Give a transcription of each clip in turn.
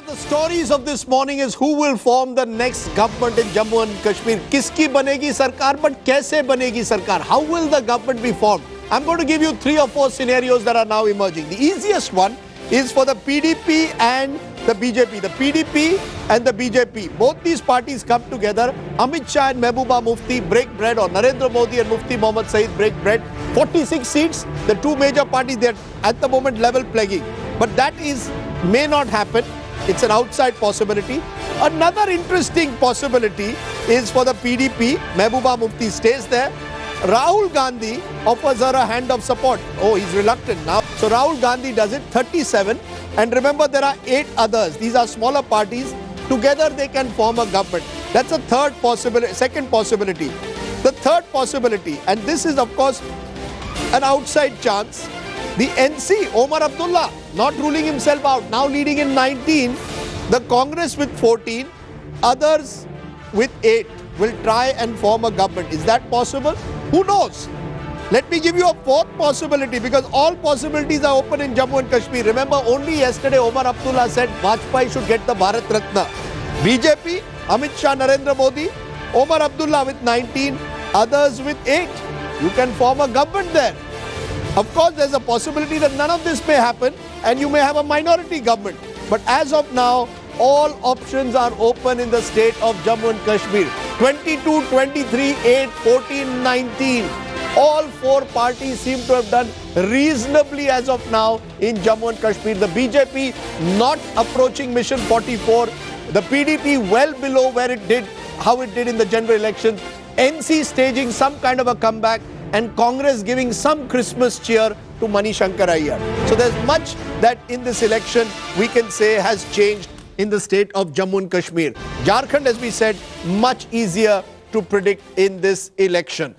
of the stories of this morning is who will form the next government in Jammu and Kashmir. Kiski banegi sarkar, but kaise banegi sarkar? How will the government be formed? I'm going to give you 3 or 4 scenarios that are now emerging. The easiest one is for the PDP and the BJP. The PDP and the BJP, both these parties come together. Amit Shah and Mehbooba Mufti break bread, or Narendra Modi and Mufti Mohammad Saeed break bread. 46 seats, the two major parties, they're at the moment level plaguing. But that may not happen. It's an outside possibility. Another interesting possibility is for the PDP. Mehbooba Mufti stays there. Rahul Gandhi offers her a hand of support. Oh, he's reluctant now. So Rahul Gandhi does it, 37. And remember, there are 8 others. These are smaller parties. Together they can form a government. That's a third possibility, second possibility. The third possibility, and this is of course an outside chance, the NC, Omar Abdullah, not ruling himself out, now leading in 19, the Congress with 14, others with 8 will try and form a government. Is that possible? Who knows? Let me give you a fourth possibility, because all possibilities are open in Jammu and Kashmir. Remember, only yesterday Omar Abdullah said Vajpayee should get the Bharat Ratna. BJP, Amit Shah, Narendra Modi, Omar Abdullah with 19, others with 8. You can form a government there. Of course, there's a possibility that none of this may happen and you may have a minority government. But as of now, all options are open in the state of Jammu and Kashmir. 22, 23, 8, 14, 19. All 4 parties seem to have done reasonably as of now in Jammu and Kashmir. The BJP not approaching Mission 44. The PDP well below where it did, how it did in the general elections. NC staging some kind of a comeback, and Congress giving some Christmas cheer to Mani Shankar Iyer. So there's much that in this election we can say has changed in the state of Jammu and Kashmir. Jharkhand, as we said, much easier to predict in this election.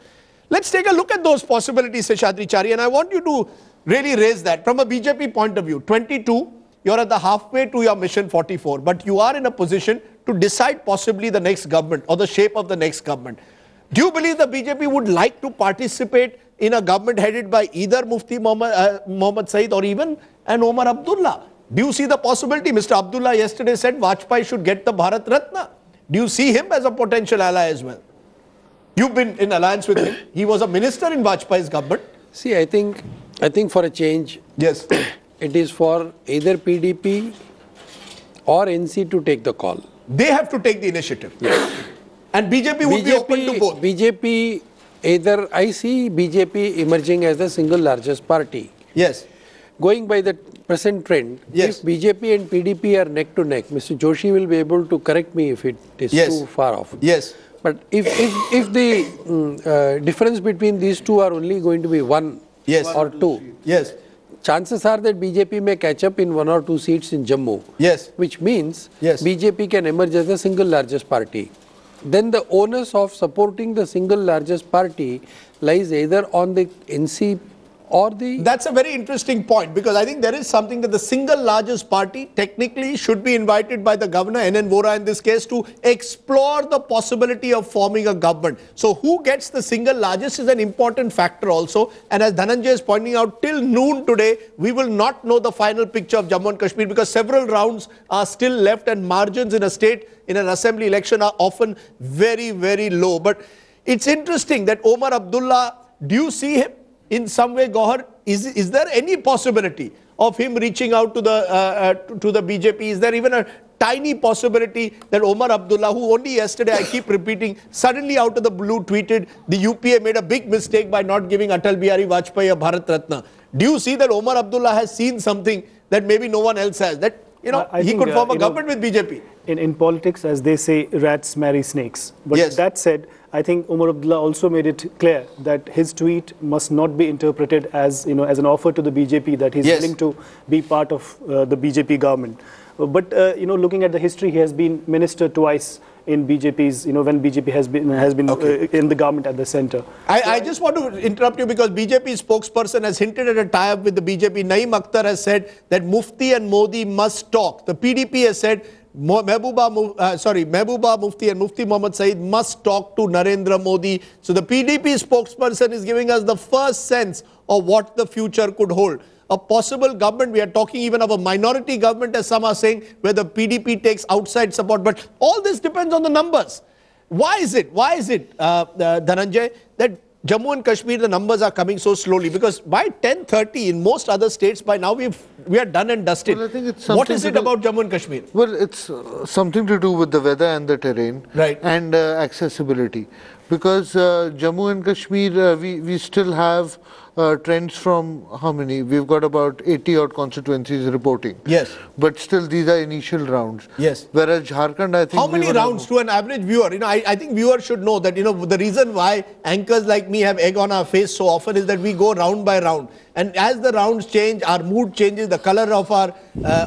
Let's take a look at those possibilities, Seshadri Chari, and I want you to really raise that. From a BJP point of view, 22, you're at the halfway to your Mission 44, but you are in a position to decide possibly the next government or the shape of the next government. Do you believe the BJP would like to participate in a government headed by either Mufti Mohammad Saeed or even an Omar Abdullah? Do you see the possibility? Mr. Abdullah yesterday said Vajpayee should get the Bharat Ratna. Do you see him as a potential ally as well? You've been in alliance with him. He was a minister in Vajpayee's government. See, I think for a change, yes, it is for either PDP or NC to take the call. They have to take the initiative. Yes. And BJP would be open to both. BJP, I see BJP emerging as the single largest party. Yes. Going by the present trend, yes, if BJP and PDP are neck to neck, Mr. Joshi will be able to correct me if it is yes, too far off. Yes. But if the difference between these two are only going to be 1 yes, or 2, yes, chances are that BJP may catch up in 1 or 2 seats in Jammu. Yes. Which means yes, BJP can emerge as the single largest party. Then the onus of supporting the single largest party lies either on the NC or the... That's a very interesting point, because I think there is something that the single largest party technically should be invited by the governor, NN Vora in this case, to explore the possibility of forming a government. So who gets the single largest is an important factor also. And as Dhananjay is pointing out, till noon today, we will not know the final picture of Jammu and Kashmir, because several rounds are still left and margins in a state, in an assembly election, are often very, very low. But it's interesting that Omar Abdullah, do you see him in some way, Gohar? Is there any possibility of him reaching out to the BJP? Is there even a tiny possibility that Omar Abdullah, who only yesterday, I keep repeating, suddenly out of the blue tweeted the UPA made a big mistake by not giving Atal Bihari Vajpayee a Bharat Ratna? Do you see that Omar Abdullah has seen something that maybe no one else has? That, you know, he could form a government with BJP. In politics, as they say, rats marry snakes. But yes, that said, I think Omar Abdullah also made it clear that his tweet must not be interpreted as, as an offer to the BJP that he's yes, willing to be part of the BJP government. But looking at the history, he has been minister twice in BJP's, when BJP has been okay, in the government at the center. I just want to interrupt you, because BJP spokesperson has hinted at a tie-up with the BJP. Naeem Akhtar has said that Mufti and Modi must talk. The PDP has said Mehbooba Mufti and Mufti Mohammad Saeed must talk to Narendra Modi. So the PDP spokesperson is giving us the first sense of what the future could hold. a possible government. We are talking even of a minority government, as some are saying, where the PDP takes outside support. But all this depends on the numbers. Why is it, Dhananjay, that Jammu and Kashmir, the numbers are coming so slowly? Because by 10:30 in most other states, by now we are done and dusted. Well, I think it's what is it about Jammu and Kashmir? Well, it's something to do with the weather and the terrain, right, and accessibility. Because Jammu and Kashmir, we still have trends from how many? We've got about 80 odd constituencies reporting. Yes. But still, these are initial rounds. Yes. Whereas Jharkhand, I think. How many rounds to an average viewer? I think viewers should know that, the reason why anchors like me have egg on our face so often is that we go round by round. And as the rounds change, our mood changes, the color of our,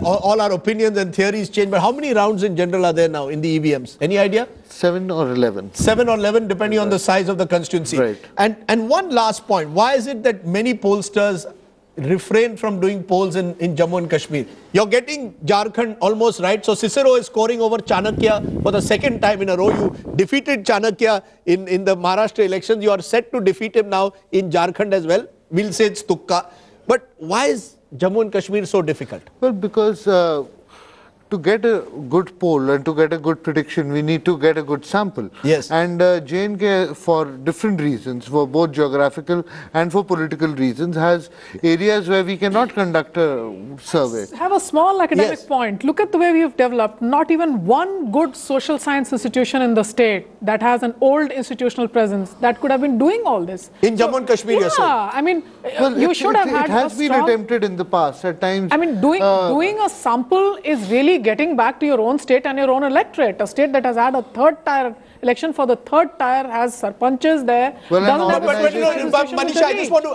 all our opinions and theories change. But how many rounds in general are there now in the EVMs? Any idea? 7 or 11. 7 or 11, depending on the size of the constituency. Right. And one last point. Why is it that many pollsters refrain from doing polls in Jammu and Kashmir? You're getting Jharkhand almost right. So Cicero is scoring over Chanakya for the second time in a row. You defeated Chanakya in the Maharashtra elections. You are set to defeat him now in Jharkhand as well. We'll say it's Tukka. But why is Jammu and Kashmir so difficult? Well, because to get a good poll and to get a good prediction, we need to get a good sample. Yes. And J&K, for different reasons, for both geographical and for political reasons, has areas where we cannot conduct a survey. Have a small academic point. Look at the way we've developed. Not even one good social science institution in the state that has an old institutional presence that could have been doing all this. In Jammu and Kashmir, you're saying? I mean, well, you should have had it has been attempted in the past at times. I mean, doing a sample is really getting back to your own state and your own electorate. A state that has had a third tier election for the third tier has sarpanches there. Well, but Manisha,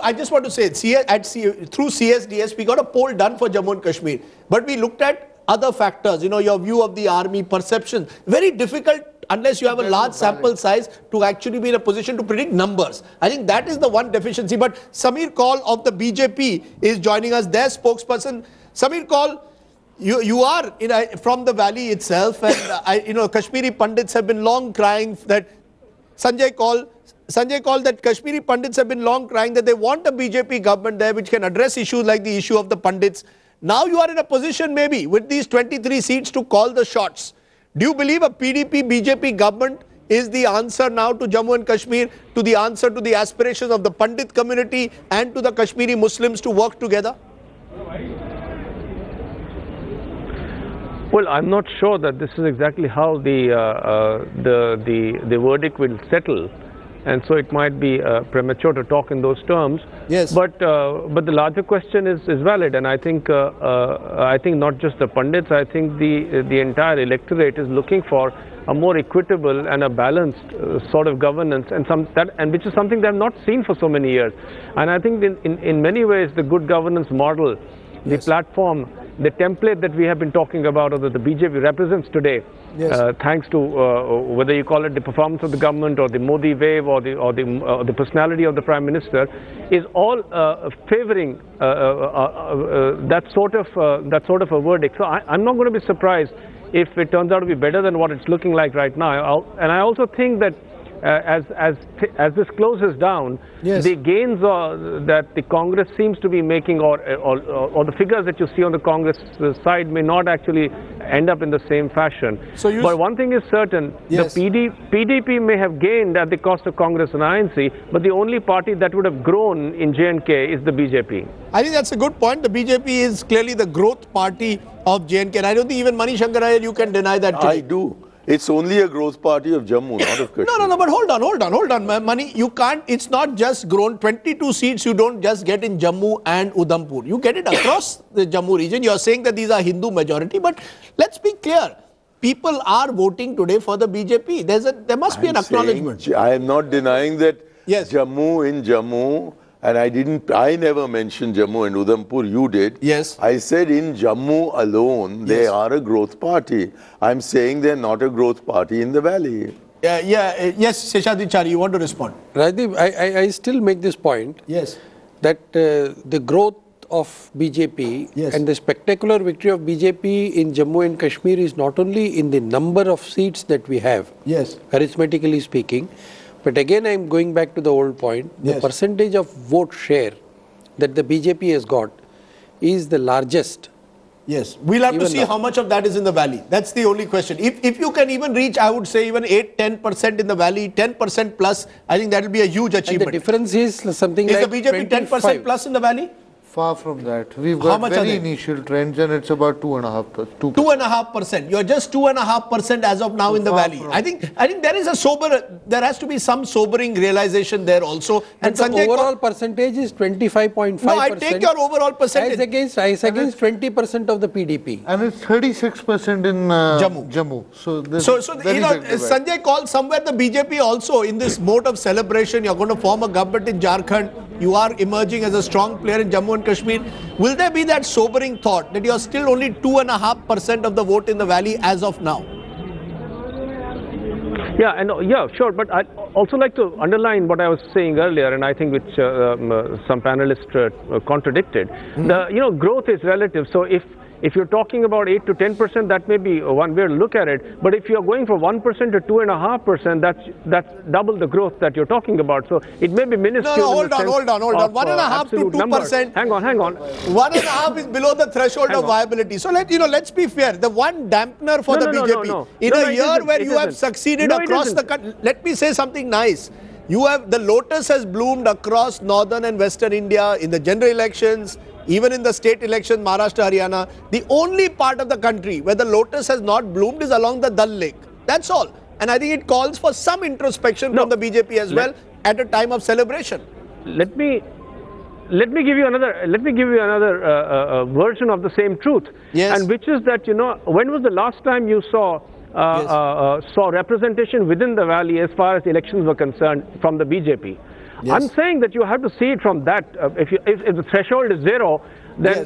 I just want to say, through CSDS, we got a poll done for Jammu and Kashmir. But we looked at other factors, your view of the army, perception. Very difficult unless you have a large sample size to actually be in a position to predict numbers. I think that is the one deficiency. But Samir Kaul of the BJP is joining us, their spokesperson. Samir Kaul, you are from the valley itself, and Kashmiri Pandits have been long crying that Sanjay Kaul, that Kashmiri Pandits have been long crying that they want a BJP government there which can address issues like the issue of the Pandits. Now you are in a position maybe with these 23 seats to call the shots. Do you believe a PDP-BJP government is the answer now to Jammu and Kashmir, to the answer to the aspirations of the Pandit community and to the Kashmiri Muslims to work together? Well, I'm not sure that this is exactly how the verdict will settle, and so it might be premature to talk in those terms. Yes. But the larger question is valid, and I think not just the pundits. I think the entire electorate is looking for a more equitable and a balanced sort of governance, and which is something they have not seen for so many years. And I think in many ways the good governance model, the platform, the template that we have been talking about, or that the BJP represents today, thanks to whether you call it the performance of the government or the Modi wave or the personality of the Prime Minister, is all favoring that sort of a verdict. So I'm not going to be surprised if it turns out to be better than what it's looking like right now. And I also think that as this closes down, the gains that the Congress seems to be making, or the figures that you see on the Congress side, may not actually end up in the same fashion. But one thing is certain: the PDP may have gained at the cost of Congress and INC, but the only party that would have grown in J&K is the BJP. I think that's a good point. The BJP is clearly the growth party of J&K, and I don't think even Mani Shankarayal, you can deny that today. I do. It's only a growth party of Jammu, not of Kashmir. No, but hold on. Mani, you can't, it's not just grown. 22 seats you don't just get in Jammu and Udhampur. You get it across the Jammu region. You're saying that these are Hindu majority, but let's be clear. People are voting today for the BJP. There must be an acknowledgement. I am not denying that Jammu, and I never mentioned Jammu and Udhampur, you did. Yes. I said in Jammu alone, they are a growth party. I'm saying they're not a growth party in the valley. Yes, Seshadri Chari, you want to respond? Rajdeep, I still make this point. Yes. That the growth of BJP and the spectacular victory of BJP in Jammu and Kashmir is not only in the number of seats that we have, arithmetically speaking, but again, I'm going back to the old point. The percentage of vote share that the BJP has got is the largest. Yes, we'll have to see how much of that is in the valley. That's the only question. If you can even reach, I would say, even 8-10% in the valley, 10% plus, I think that will be a huge achievement. And the difference is something like Is the BJP 10% plus in the valley? Far from that. We've got very initial trends and it's about 2.5%. 2.5%. You're just 2.5% as of now in the valley. I think there is there has to be some sobering realization there also. And the overall percentage is 25.5%. No, I take your overall percentage. As against 20% of the PDP. And it's 36% in Jammu. So Sanjay called somewhere the BJP also in this mode of celebration. You're going to form a government in Jharkhand. You are emerging as a strong player in Jammu and Kashmir. Will there be that sobering thought that you're still only 2.5% of the vote in the valley as of now? Yeah, sure. But I'd also like to underline what I was saying earlier, and I think which some panelists contradicted. Growth is relative. So if you're talking about 8 to 10%, that may be one way to look at it. But if you're going from 1% to 2.5%, that's double the growth that you're talking about. So it may be minuscule. No, hold on. 1.5 to 2%. Hang on. 1.5 is below the threshold of viability. So let's be fair. The one dampener for the BJP in a year where you have succeeded across the country. Let me say something nice. The lotus has bloomed across northern and western India in the general elections. Even in the state elections, Maharashtra, Haryana, the only part of the country where the lotus has not bloomed is along the Dal Lake. That's all. And I think it calls for some introspection from the BJP as well at a time of celebration. Let me give you another version of the same truth. Yes. And which is that, when was the last time you saw representation within the valley as far as elections were concerned from the BJP? Yes. I'm saying that you have to see it from that. If the threshold is 0, then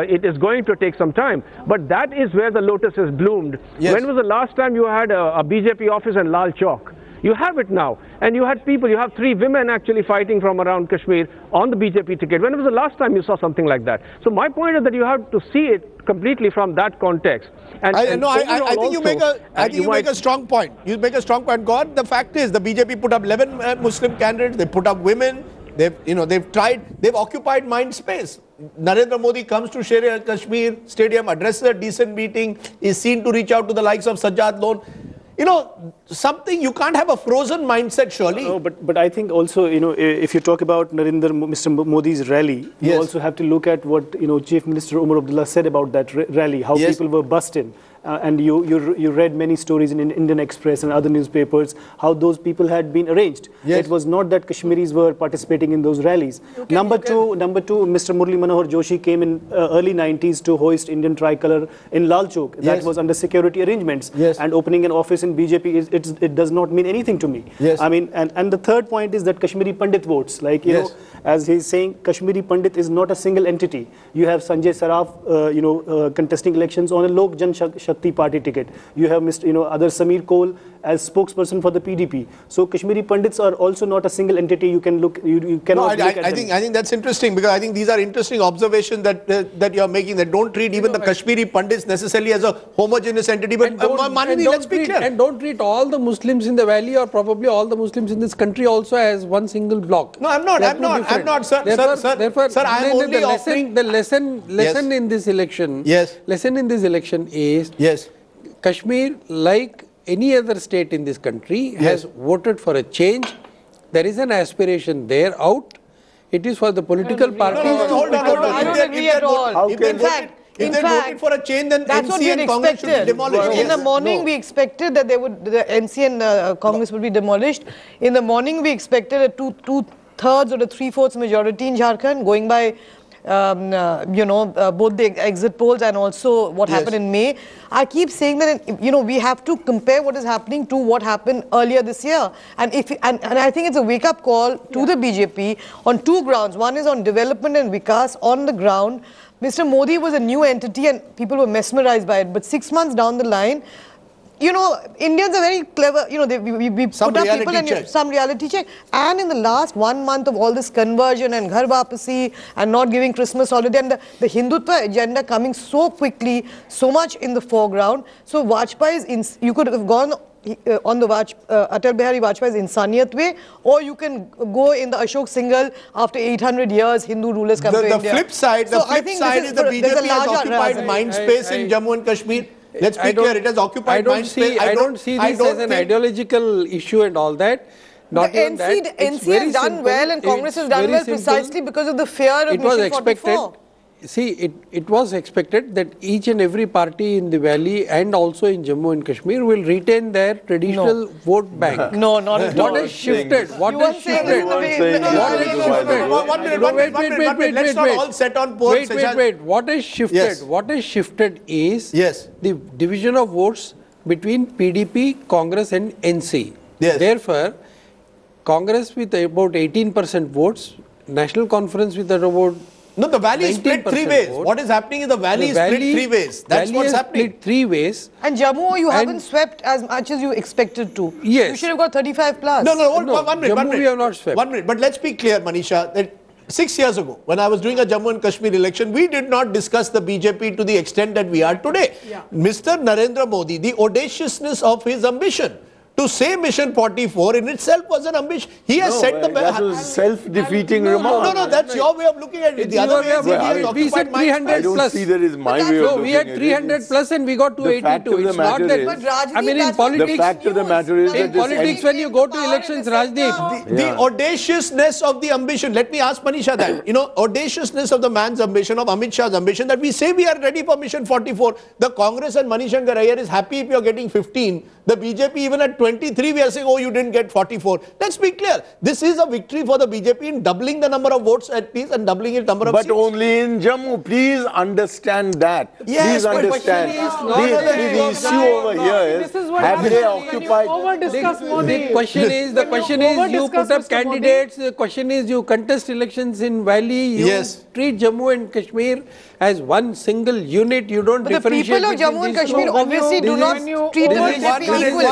it is going to take some time. But that is where the lotus has bloomed. Yes. When was the last time you had a BJP office in Lal Chowk? You have it now. And you had people, you have 3 women actually fighting from around Kashmir on the BJP ticket. When was the last time you saw something like that? So my point is that you have to see it completely from that context. I think you make a strong point. You make a strong point, God. The fact is, the BJP put up 11 Muslim candidates. They put up women. They've occupied mind space. Narendra Modi comes to Sher-e-Kashmir Stadium, addresses a decent meeting, is seen to reach out to the likes of Sajjad Lone. Something, you can't have a frozen mindset, surely. No, but I think also, if you talk about Mr. Modi's rally, you also have to look at what, Chief Minister Umar Abdullah said about that rally, how people were bussed in. And you read many stories in Indian Express and other newspapers, how those people had been arranged. Yes. It was not that Kashmiris were participating in those rallies. Number two, Mr. Murli Manohar Joshi came in early 90s to hoist Indian tricolor in Lal Chowk. That was under security arrangements. Yes. And opening an office in BJP, it does not mean anything to me. Yes. I mean, and the third point is that Kashmiri Pandit votes. Like, you know, as he's saying, Kashmiri Pandit is not a single entity. You have Sanjay Saraf, contesting elections on a Lok Jan Shakti party ticket. You have Mr. other Samir Kohl as spokesperson for the PDP. So Kashmiri Pandits are also not a single entity. You can look. You cannot. No, I think that's interesting, because I think these are interesting observations that you are making. That don't treat even the Kashmiri Pandits necessarily as a homogeneous entity. But let's be clear. And don't treat all the Muslims in the valley, or probably all the Muslims in this country, also as one single block. No, I'm not, sir. Therefore, sir, I am only offering the lesson in this election. Yes. Lesson in this election is Kashmir, like any other state in this country, has voted for a change. There is an aspiration there out. It is for the political parties. Hold on. I don't agree at all. If they voted for a change, then that's NC and Congress should be demolished. In the morning, we expected that the NC and Congress would be demolished. In the morning, we expected a two-thirds or a three-fourths majority in Jharkhand, going by both the exit polls and also what happened in May. I keep saying that, we have to compare what is happening to what happened earlier this year. And I think it's a wake-up call to the BJP on two grounds. One is on development and Vikas on the ground. Mr. Modi was a new entity and people were mesmerized by it. But 6 months down the line, Indians are very clever. We put up people and some reality check. And in the last 1 month of all this conversion and Ghar Wapasi and not giving Christmas holiday and the Hindutva agenda coming so quickly, so much in the foreground. So Vajpayee you could have gone on the Atal Bihari Vajpayee's Insaniyat way, or you can go in the Ashok Singhal after 800 years Hindu rulers come to India. The flip side is the BJP has occupied mind space in Jammu and Kashmir. Let's be clear, it has occupied mind space. I don't see this as an ideological issue and all that. Not the NC has done well and Congress has done well precisely because of the fear of Mission 44. See, it was expected that each and every party in the valley and also in Jammu and Kashmir will retain their traditional vote bank. No, not at all. What has shifted? What has shifted? Wait, let's not all set on board. Wait. What has shifted? Yes. What has shifted is the division of votes between PDP, Congress and NC. Yes. Therefore, Congress with about 18% votes, National Conference with about no, the valley is split three ways. Vote. What is happening is the valley is split three ways. That's what's happening. Split three ways. And Jammu, you haven't swept as much as you expected to. Yes. You should have got 35 plus. No, 1 minute. Jammu we have not swept. 1 minute. But let's be clear, Manisha, that 6 years ago, when I was doing a Jammu and Kashmir election, we did not discuss the BJP to the extent that we are today. Yeah. Mr. Narendra Modi, the audaciousness of his ambition to say Mission 44 in itself was an ambition. He has set the... That was self-defeating remark. No, that's your way of looking at it. The other way is we said 300 plus. I don't see that is my way of looking at it. We had 300 plus and we got to 82. It's not that... I mean, in politics... The fact of the matter is that... In politics, when you go to elections, Rajdeep... The audaciousness of the ambition. Let me ask Manisha that. You know, audaciousness of the man's ambition, of Amit Shah's ambition, that we say we are ready for Mission 44. The Congress and Manishankar Iyer is happy if you are getting 15. The BJP even at 23 we are saying, oh, you didn't get 44. Let's be clear. This is a victory for the BJP in doubling the number of votes at least and doubling its number of seats. But only in Jammu. Please understand that. Yes, please understand. The issue over here is, have they occupied... The question is you put up candidates. The question is you contest elections in Valley. You treat Jammu and Kashmir as one single unit. You don't differentiate. The people of Jammu and Kashmir obviously do not treat BJP equally.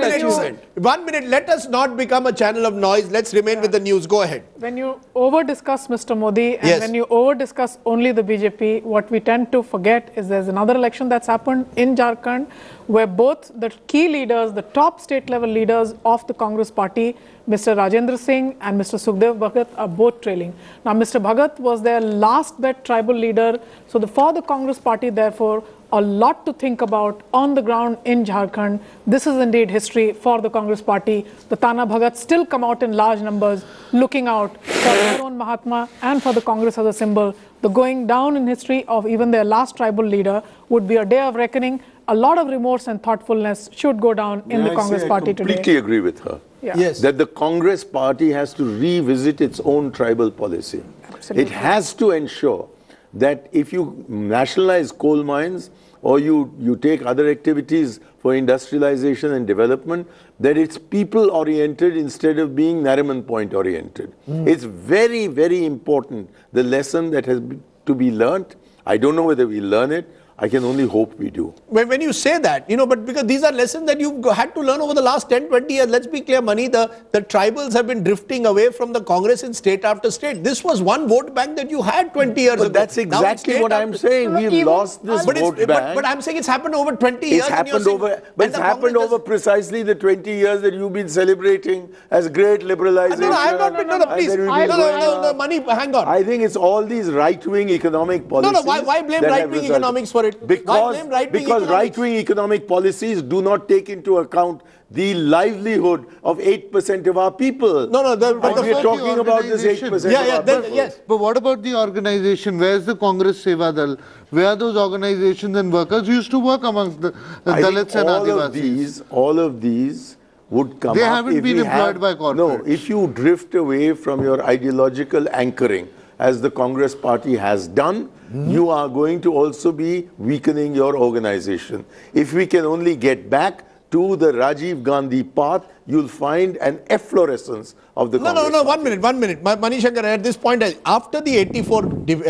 1 minute. Let us not become a channel of noise. Let's remain with the news. Go ahead. When you over-discuss Mr. Modi and when you over-discuss only the BJP, what we tend to forget is there's another election that's happened in Jharkhand where both the key leaders, the top state-level leaders of the Congress party, Mr. Rajendra Singh and Mr. Sukhdev Bhagat are both trailing. Now, Mr. Bhagat was their last bet tribal leader. So for the Congress party, therefore, a lot to think about on the ground in Jharkhand. This is indeed history for the Congress party. The Tana Bhagats still come out in large numbers, looking out for their own Mahatma and for the Congress as a symbol. The going down in history of even their last tribal leader would be a day of reckoning. A lot of remorse and thoughtfulness should go down in the Congress party today. I completely agree with her. Yeah. Yes. That the Congress party has to revisit its own tribal policy. Absolutely. It has to ensure that if you nationalize coal mines or you take other activities for industrialization and development, that it's people-oriented instead of being Nariman point-oriented. It's very, very important, the lesson that has to be learnt. I don't know whether we learn it. I can only hope we do. When you say that, you know, but because these are lessons that you've had to learn over the last 10, 20 years. Let's be clear, Mani, the tribals have been drifting away from the Congress in state after state. This was one vote bank that you had 20 years ago. But that's exactly what I'm saying. We've lost this vote bank. But I'm saying it's happened over 20 years. It's happened over precisely the 20 years that you've been celebrating as great liberalization. No, I have not been. No, please. No, Mani, hang on. I think it's all these right-wing economic policies. No, why blame right-wing economics for it? Because right-wing economic policies do not take into account the livelihood of 8% of our people. But we're talking about this 8% of our people. Yes. But what about the organization? Where's the Congress Seva Dal? Where are those organizations and workers who used to work amongst the Dalits and Adivasis? All of these would come up. They haven't been employed by corporates. No, if you drift away from your ideological anchoring, as the Congress party has done, you are going to also be weakening your organization. If we can only get back to the Rajiv Gandhi path, you'll find an efflorescence of the Congress party. 1 minute. Manishankar, at this point, after the 84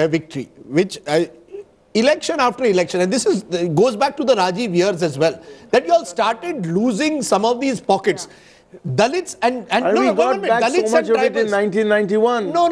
victory, which election after election, and this goes back to the Rajiv years as well, that you all started losing some of these pockets. Dalits and we got back so much of it in 1991. No.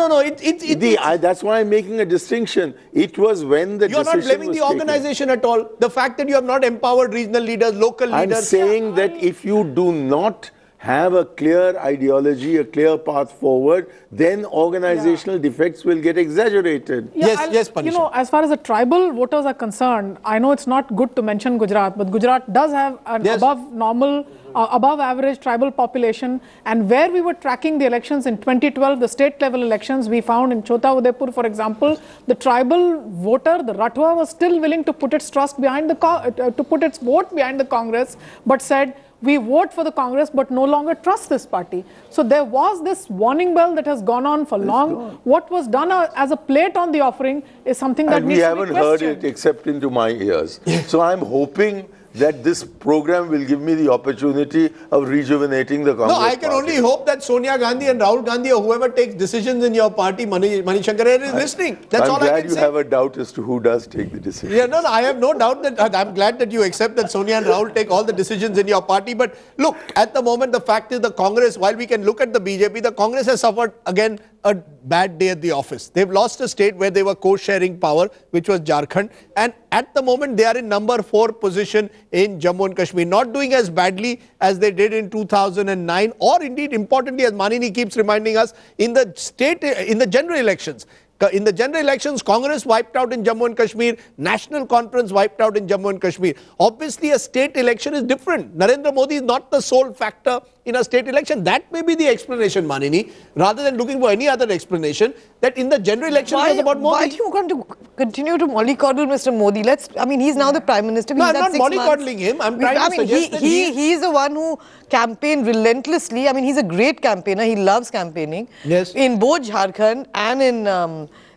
That's why I'm making a distinction. It was when the decision was taken. You're not blaming the organization at all. The fact that you have not empowered regional leaders, local leaders. I'm saying that if you do not have a clear ideology, a clear path forward, then organizational defects will get exaggerated. Yes, Panisha. You know, as far as the tribal voters are concerned, I know it's not good to mention Gujarat, but Gujarat does have an above average tribal population, and where we were tracking the elections in 2012, the state level elections, we found in Chota Udaipur, for example, the tribal voter, the Rathwa, was still willing to put its trust behind to put its vote behind the Congress, but said, we vote for the Congress but no longer trust this party. So there was this warning bell that has gone on for long. What was done as a plate on the offering is something that needs to be questioned. We haven't heard it except into my ears. So I'm hoping that this program will give me the opportunity of rejuvenating the Congress I can only hope that Sonia Gandhi and Rahul Gandhi or whoever takes decisions in your party, Mani Shankar is listening. That's all I can say. I'm glad you have a doubt as to who does take the decision. Yeah, no, I have no doubt that I'm glad that you accept that Sonia and Rahul take all the decisions in your party. But look, at the moment, the fact is the Congress, while we can look at the BJP, the Congress has suffered again a bad day at the office. They've lost a state where they were co-sharing power, which was Jharkhand. And at the moment, they are in number 4 position in Jammu and Kashmir, not doing as badly as they did in 2009, or indeed, importantly, as Manini keeps reminding us, in the general elections. In the general elections, Congress wiped out in Jammu and Kashmir, National Conference wiped out in Jammu and Kashmir. Obviously, a state election is different. Narendra Modi is not the sole factor in a state election. That may be the explanation, Manini, rather than looking for any other explanation, that in the general election it was about Modi. Why do you want to continue to mollycoddle Mr. Modi? I mean, he's now the Prime Minister. No, I'm not mollycoddling him. I'm trying to suggest that he's the one who campaigned relentlessly. I mean, he's a great campaigner. He loves campaigning. Yes. In both Jharkhand and in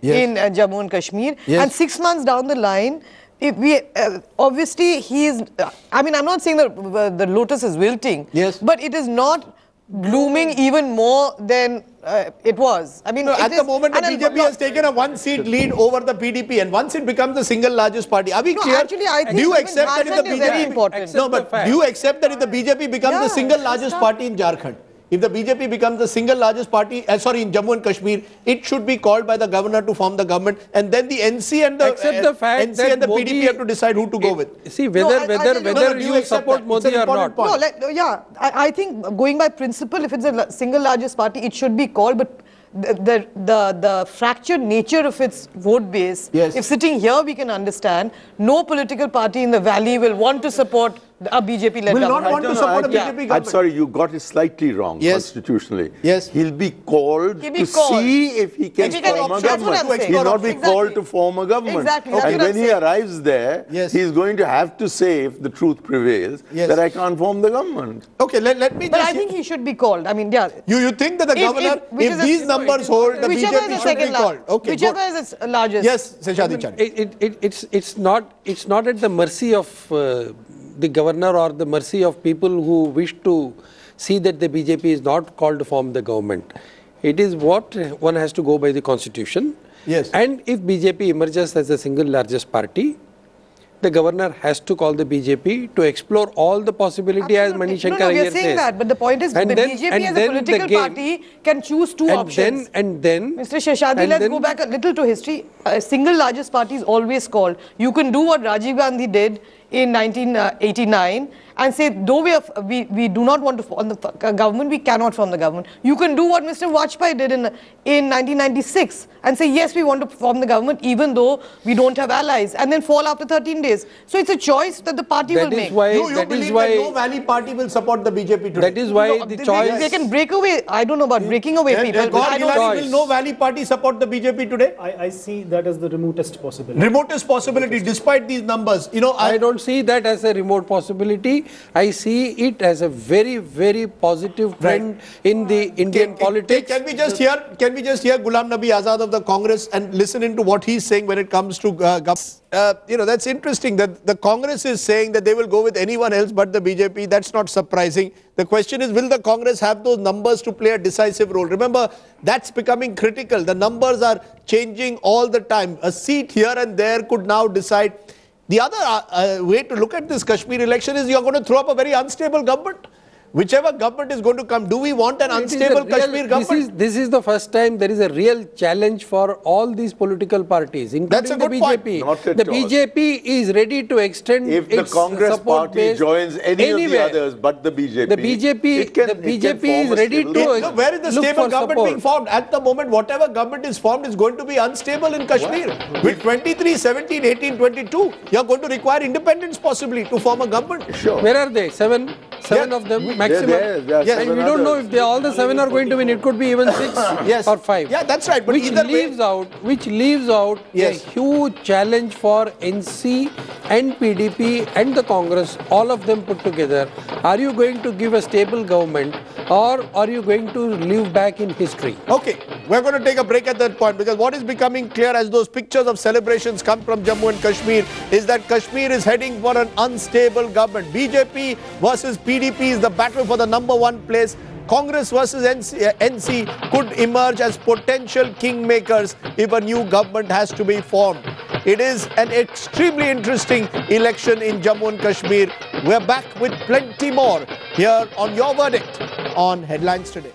Jammu and Kashmir. Yes. And 6 months down the line, obviously he is, I mean, I'm not saying that the lotus is wilting, but it is not blooming even more than it was. I mean, at the moment, the BJP has taken a 1-seat lead over the PDP, and once it becomes the single largest party, are we clear? Actually, I think do you accept that if the BJP very important. No, but do you accept that if the BJP becomes the single largest party in Jharkhand? If the BJP becomes the single largest party, in Jammu and Kashmir, it should be called by the governor to form the government, and then the NC and the PDP have to decide who to go with. See, whether you support Modi or not. No, I think going by principle, if it's a single largest party, it should be called, but the fractured nature of its vote base, if sitting here we can understand, no political party in the valley will want to support a BJP-led government. Will not want to support a BJP government. I'm sorry, you got it slightly wrong constitutionally. Yes. He'll be called to see if he can form a government. He'll not be called to form a government. Exactly. And when he arrives there, he's going to have to say, if the truth prevails, that I can't form the government. Okay, let me just... But I think he should be called. I mean, You think that the governor, if these numbers hold, the BJP should be called. Okay, whichever is its largest. Yes, Seshadri Chari. It's not at the mercy of the governor or the mercy of people who wish to see that the BJP is not called to form the government. It is what one has to go by the constitution. Yes. And if BJP emerges as the single largest party, the governor has to call the BJP to explore all the possibility. Absolutely. As Mani Shankar we are saying says. That, but the point is, the BJP as a political party can choose two options. Then, Mr. Sheshadri, let's go back a little to history. A single largest party is always called. You can do what Rajiv Gandhi did in 1989 and say, though we do not want to form the government, we cannot form the government. You can do what Mr. Vajpayee did in 1996 and say, yes, we want to form the government even though we don't have allies, and then fall after 13 days. So it's a choice that the party will make. You believe that no Valley party will support the BJP today? That is why the choice... They can break away. I don't know about breaking away people. Will no Valley party support the BJP today? I see that as the remotest possibility. Remotest possibility, despite these numbers. I don't see that as a remote possibility. I see it as a very, very positive trend in the Indian politics. Can we just hear Ghulam Nabi Azad of the Congress and listen into what he's saying when it comes to that's interesting that the Congress is saying that they will go with anyone else but the BJP. That's not surprising. The question is, will the Congress have those numbers to play a decisive role? Remember, that's becoming critical. The numbers are changing all the time. A seat here and there could now decide. The other way to look at this Kashmir election is you're going to throw up a very unstable government. whichever government is going to come, do we want an unstable Kashmir government? This is the first time there is a real challenge for all these political parties, including the BJP. The BJP is ready to extend if the Congress party joins any of the others but the BJP. The BJP is ready to where is the stable government being formed? At the moment, whatever government is formed is going to be unstable in Kashmir. With 23, 17, 18, 22, you are going to require independence possibly to form a government. Sure. Where are they? Seven of them maximum. Yes. And we don't know if all the 7 are going to win. It could be even 6 or 5. Yeah, that's right. But which leaves out a huge challenge for NC and PDP and the Congress, all of them put together. Are you going to give a stable government, or are you going to live back in history? Okay, we're going to take a break at that point, because what is becoming clear as those pictures of celebrations come from Jammu and Kashmir is that Kashmir is heading for an unstable government. BJP versus PDP is the battle for the #1 place. Congress versus NC could emerge as potential kingmakers if a new government has to be formed. It is an extremely interesting election in Jammu and Kashmir. We're back with plenty more here on Your Verdict on Headlines Today.